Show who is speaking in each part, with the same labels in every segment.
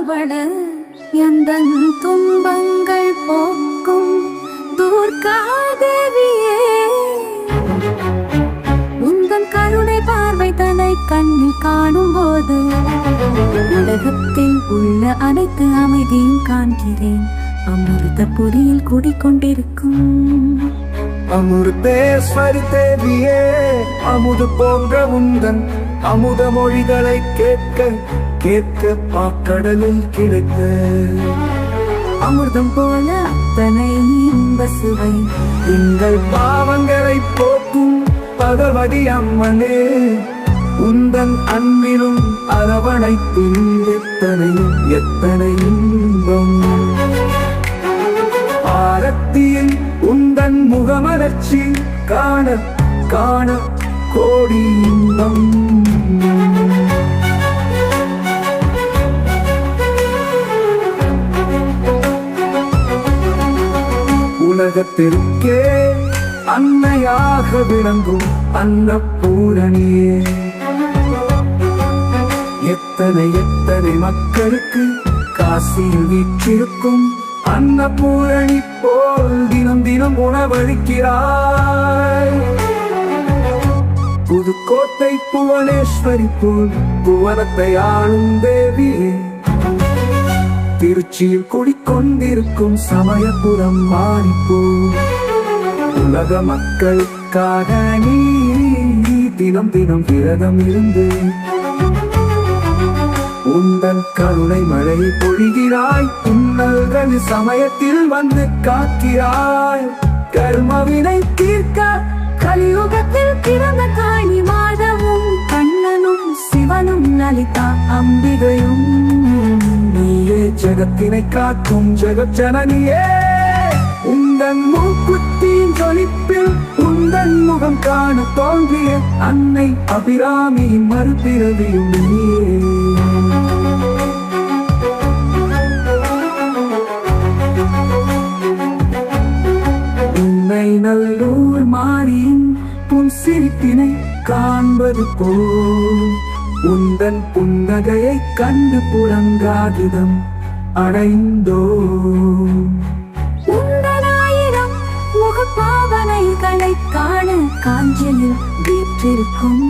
Speaker 1: அவள எந்தன் துன்பங்கள் போக்கும் துர்காதேவியே உந்தன் கருணை பார்வை தன்னை கண்ணில் காணும் போது உலகத்தில் உள்ள அனைத்து அமைதியும் காண்கிறேன். அமிர்த புரியில் குடிக்கொண்டிருக்கும்
Speaker 2: அமிர்தேஸ்வரி தேவியே, அமுது போன்ற உந்தன் அமுத மொழிகளை கேட்க கேட்க பாக்கடலில் கிடைத்த
Speaker 1: அமிர்தம் போல அத்தனை இன்ப சுவை
Speaker 2: எங்கள் பாவங்களை போக்கும் பகவதி அம்மனே, உந்தன் அன்பிலும் அரவணைப்பில் எத்தனை எத்தனை இன்பம். ஆரத்தியில் உந்தன் முகமலர்ச்சி காண காண கோடி இன்பம். உலகத்திற்கே அன்னையாக விளங்கும் அன்னபூரணியே, எத்தனை எத்தனை மக்களுக்கு காசியில் வீற்றிருக்கும் அன்னபூரணி போல் தினம் தினம் உணவளிக்கிறாய். புதுக்கோட்டை புவனேஸ்வரி போல் புவனத்தை ஆளும் தேவியே, திருச்சியில் குடிக்கொண்டிருக்கும் சமயபுரம் மாணிப்போ, உலக மக்களுக்காக நீ தினம் தினம் விரதம் இருந்து உந்தன் கருணை மழை பொழிகிறாய். உன்னல்கள் சமயத்தில் வந்து காக்கிறாய். கர்மவினை தீர்க்க
Speaker 1: கலியுகத்தில் பிறந்த காளி மாதவும் கண்ணனும் சிவனும் லலிதா அம்பிகையும்
Speaker 2: நீயே ஜெகத்தினை காக்கும் ஜெகஜனனியே. உந்தன் மூக்குத்தின் ஜொலிப்பில் உந்தன் முகம் காண தோன்றிய அன்னை அபிராமியின் மறுபிறவியும் நீயே. உன்னை நல்லூர் மாறியின் புன் சிரிப்பினை காண்பது போல் உந்தன் புன்னகையை கண்டு புறங்காகிதம் அடைந்தோ.
Speaker 1: உந்தனாயிரம் முகப்பாவனைகளை காண காஞ்சியில் வீற்றிருக்கும்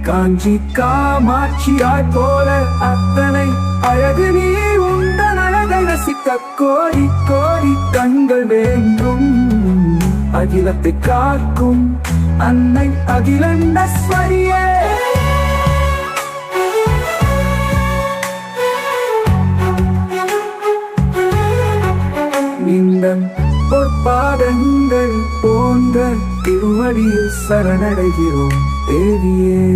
Speaker 2: காஞ்சி காமாட்சியாய் போல அத்தனை அழகு நீ. உந்தன் அழகை ரசிக்க கோடி கோடி கண்கள் வேண்டும். அகிலத்தை காக்கும் அன்னை அகிலண்டஸ்வரியே, நிந்தன் பொற்பாதங்கள் போன்ற திருவடியில் சரணடைகிறோம் தேவியே.